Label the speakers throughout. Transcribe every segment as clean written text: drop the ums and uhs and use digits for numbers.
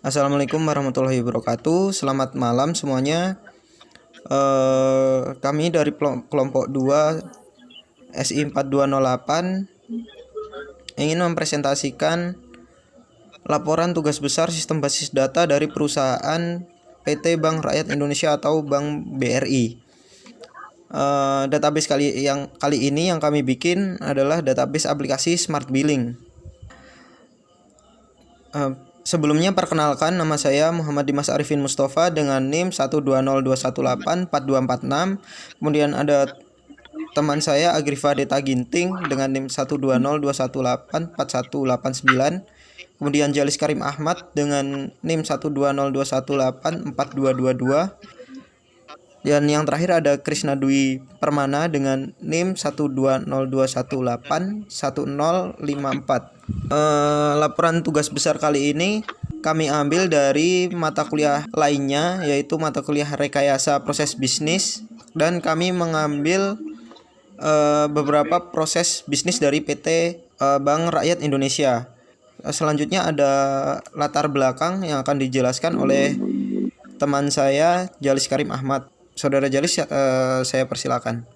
Speaker 1: Assalamualaikum warahmatullahi wabarakatuh. Selamat malam semuanya. Kami dari kelompok 2 SI 4208 ingin mempresentasikan laporan tugas besar sistem basis data dari perusahaan PT Bank Rakyat Indonesia atau Bank BRI. Database kali ini yang kami bikin adalah database aplikasi Smart Billing. Sebelumnya perkenalkan, nama saya Muhammad Dimas Arifin Mustafa dengan NIM 12021842446. Kemudian ada teman saya Agrifa Deta Ginting dengan NIM 12021841189. Kemudian Jalis Karim Ahmad dengan NIM 12021842222. Dan yang terakhir ada Krisna Dwi Permana dengan NIM 12021811054. Laporan tugas besar kali ini kami ambil dari mata kuliah lainnya, yaitu mata kuliah rekayasa proses bisnis, dan kami mengambil beberapa proses bisnis dari PT Bank Rakyat Indonesia. Selanjutnya ada latar belakang yang akan dijelaskan oleh teman saya Jalis Karim Ahmad. Saudara Jalis, saya persilakan.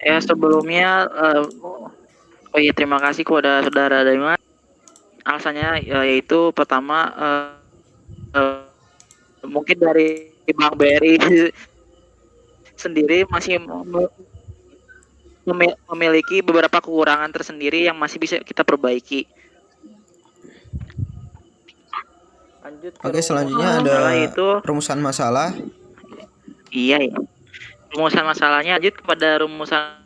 Speaker 2: Ya, sebelumnya terima kasih kepada saudara Daiman. Alasannya yaitu pertama mungkin dari Bank BRI sendiri masih memiliki beberapa kekurangan tersendiri yang masih bisa kita perbaiki. Lanjut.
Speaker 1: Oke, selanjutnya ada rumusan masalah.
Speaker 2: Iya ya. Rumusan masalahnya, lanjut kepada rumusan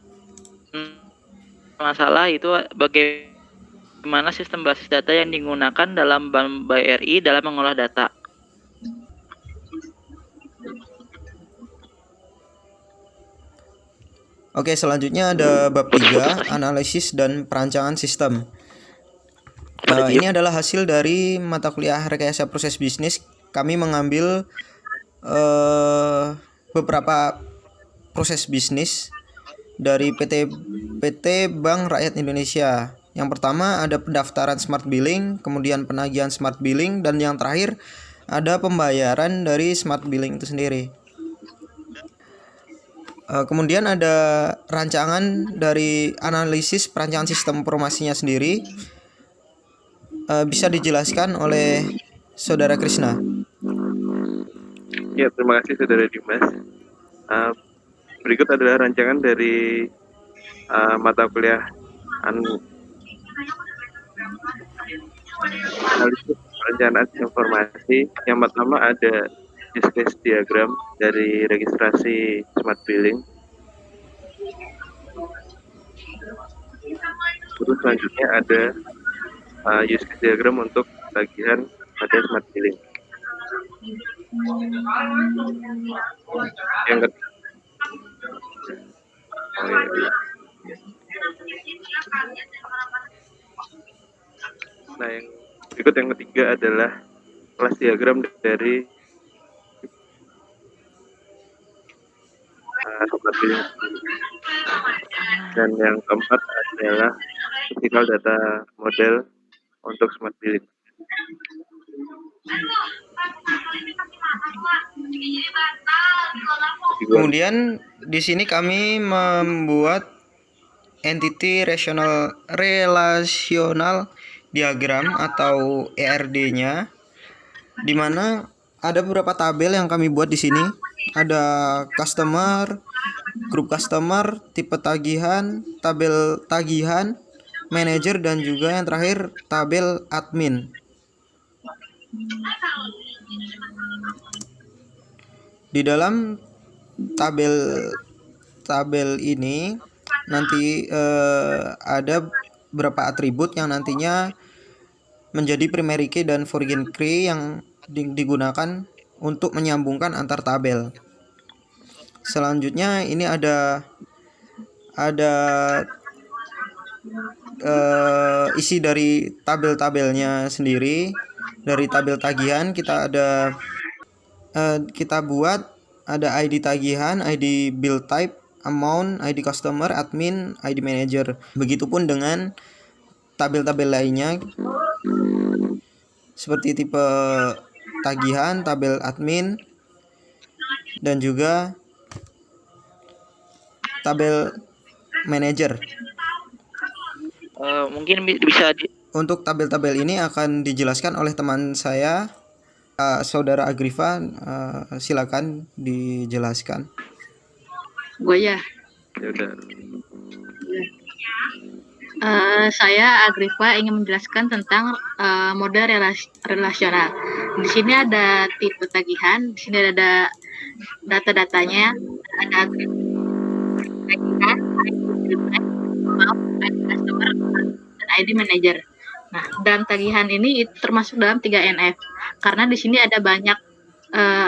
Speaker 2: masalah itu bagaimana sistem basis data yang digunakan dalam Bank BRI dalam mengolah data.
Speaker 1: Oke, selanjutnya ada bab 3, analisis dan perancangan sistem. Ini adalah hasil dari mata kuliah rekayasa proses bisnis. Kami mengambil beberapa proses bisnis dari PT Bank Rakyat Indonesia. Yang pertama ada pendaftaran Smart Billing, kemudian penagihan Smart Billing, dan yang terakhir ada pembayaran dari Smart Billing itu sendiri. Kemudian ada rancangan dari analisis perancangan sistem informasinya sendiri. Bisa dijelaskan oleh Saudara Krisna.
Speaker 3: Ya, terima kasih Saudara Dimas. Berikut adalah rancangan dari mata kuliah analisis perencanaan informasi. Yang pertama ada use case diagram dari registrasi Smart Billing. Terus selanjutnya ada use case diagram untuk tagihan pada Smart Billing. Yang ketiga, yang berikut yang ketiga adalah kelas diagram dari Smart Billing. Dan yang keempat adalah physical data model untuk Smart Billing.
Speaker 1: Kemudian di sini kami membuat entity relational diagram atau ERD-nya, di mana ada beberapa tabel yang kami buat di sini. Ada customer, grup customer, tipe tagihan, tabel tagihan, manager, dan juga yang terakhir tabel admin. Di dalam tabel ini nanti ada beberapa atribut yang nantinya menjadi primary key dan foreign key yang digunakan untuk menyambungkan antar tabel. Selanjutnya ini ada isi dari tabel-tabelnya sendiri. Dari tabel tagihan kita buat ada ID tagihan, ID bill type, amount, ID customer, admin, ID manager. Begitupun dengan tabel-tabel lainnya seperti tipe tagihan, tabel admin, dan juga tabel manajer.
Speaker 2: Mungkin bisa
Speaker 1: Untuk tabel-tabel ini akan dijelaskan oleh teman saya, Saudara Agrifa. Silakan dijelaskan.
Speaker 4: Gue ya.
Speaker 3: Ya udah.
Speaker 4: Saya Agrifa ingin menjelaskan tentang model relasional. Di sini ada tipe tagihan, di sini ada data-datanya, ada tagihan, ID customer, dan ID manager. Nah, dalam tagihan ini termasuk dalam 3NF karena di sini ada banyak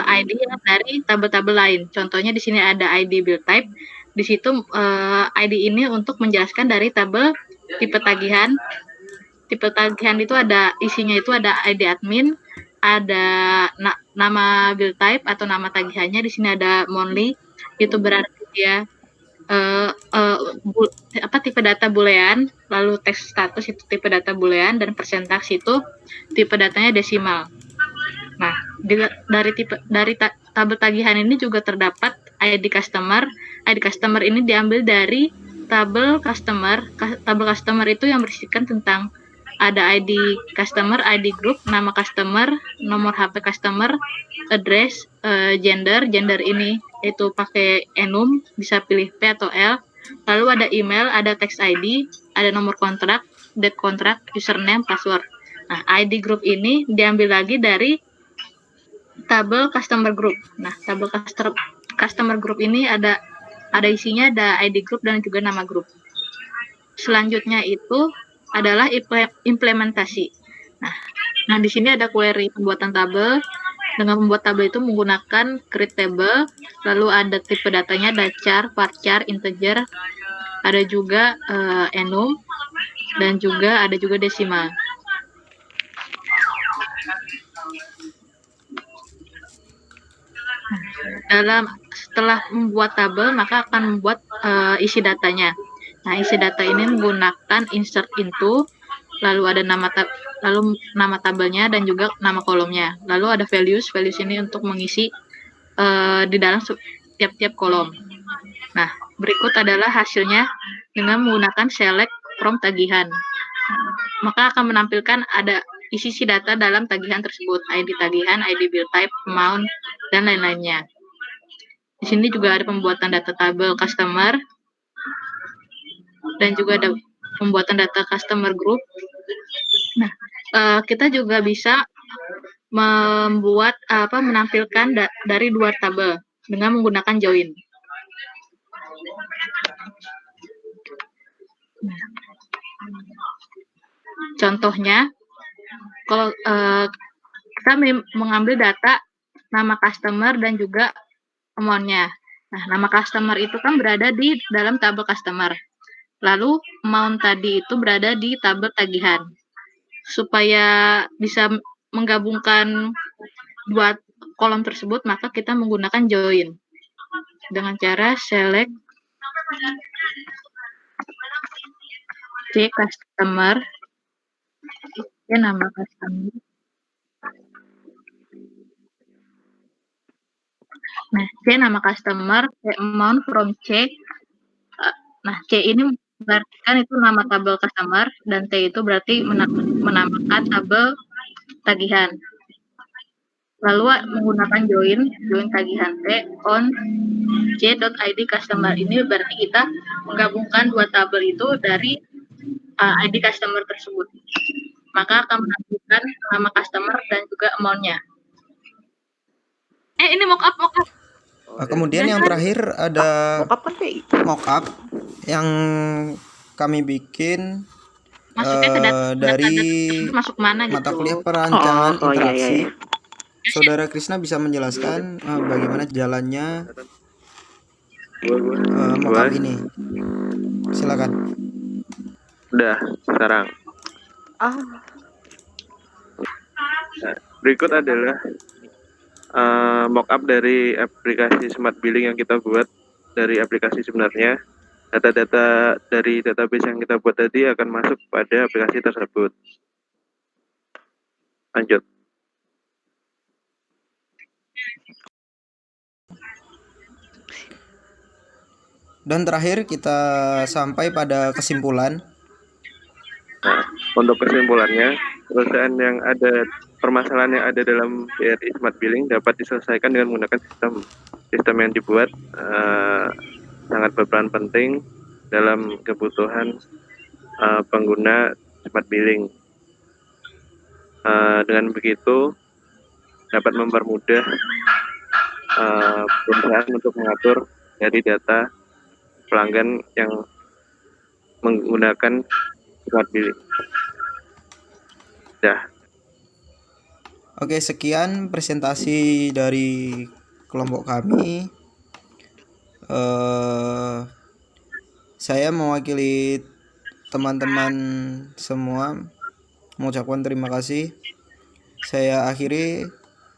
Speaker 4: ID yang dari tabel-tabel lain. Contohnya di sini ada ID bill type. Di situ ID ini untuk menjelaskan dari tabel tipe tagihan. Tipe tagihan itu ada isinya itu ada ID admin, ada nama bill type atau nama tagihannya. Di sini ada monthly, itu berarti dia tipe data boolean, lalu teks status itu tipe data boolean, dan persentase itu tipe datanya desimal. Nah, dari tabel tagihan ini juga terdapat ID customer. ID customer ini diambil dari tabel customer. Tabel customer itu yang berisikan tentang ada ID customer, ID group, nama customer, nomor HP customer, address, gender ini itu pakai enum, bisa pilih P atau L. Lalu ada email, ada text ID, ada nomor kontrak, date kontrak, username, password. Nah, ID group ini diambil lagi dari tabel customer group. Nah, tabel customer group ini ada isinya ada ID group dan juga nama grup. Selanjutnya itu adalah implementasi. Nah, di sini ada query pembuatan tabel. Dengan membuat tabel itu menggunakan create table, lalu ada tipe datanya, ada char, varchar, integer, ada juga enum, dan juga ada juga desimal. Setelah membuat tabel, maka akan membuat isi datanya. Nah, isi data ini menggunakan insert into, lalu ada nama tabelnya dan juga nama kolomnya. Lalu ada values ini untuk mengisi di dalam tiap-tiap kolom. Nah, berikut adalah hasilnya dengan menggunakan select from tagihan. Maka akan menampilkan ada isi data dalam tagihan tersebut, ID tagihan, ID bill type, amount, dan lain-lainnya. Di sini juga ada pembuatan data tabel customer dan juga ada pembuatan data customer group. Nah, kita juga bisa menampilkan dari dua tabel dengan menggunakan join. Contohnya, kalau kita mengambil data nama customer dan juga amount-nya. Nah, nama customer itu kan berada di dalam tabel customer. Lalu amount tadi itu berada di tabel tagihan. Supaya bisa menggabungkan dua kolom tersebut, maka kita menggunakan join dengan cara select C customer, nama customer. Nah, C nama customer, C amount from C. Nah, C ini berarti kan itu nama tabel customer, dan T itu berarti menamakan tabel tagihan. Lalu menggunakan join tagihan T on C.id customer. Ini berarti kita menggabungkan dua tabel itu dari ID customer tersebut. Maka akan menampilkan nama customer dan juga amount-nya. Ini mockup.
Speaker 1: Kemudian yang terakhir ada mockup yang kami bikin dari
Speaker 4: masuk mana gitu.
Speaker 1: mata kuliah perancangan interaksi. Iya. Saudara Krisna bisa menjelaskan bagaimana jalannya mockup ini. Silakan.
Speaker 3: Udah, sekarang. Nah, berikut adalah mockup dari aplikasi Smart Billing yang kita buat dari aplikasi sebenarnya. data-data dari database yang kita buat tadi akan masuk pada aplikasi tersebut. Lanjut.
Speaker 1: Dan terakhir kita sampai pada kesimpulan.
Speaker 3: Nah, untuk kesimpulannya, permasalahan yang ada dalam BRI Smart Billing dapat diselesaikan dengan menggunakan sistem yang dibuat sangat berperan penting dalam kebutuhan pengguna Smart Billing. Dengan begitu dapat mempermudah perusahaan untuk mengatur dari data pelanggan yang menggunakan Smart Billing. Ya.
Speaker 1: Oke, sekian presentasi dari kelompok kami. Saya mewakili teman-teman semua mengucapkan terima kasih. Saya akhiri.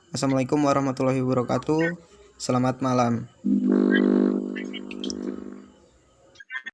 Speaker 1: Assalamualaikum warahmatullahi wabarakatuh. Selamat malam.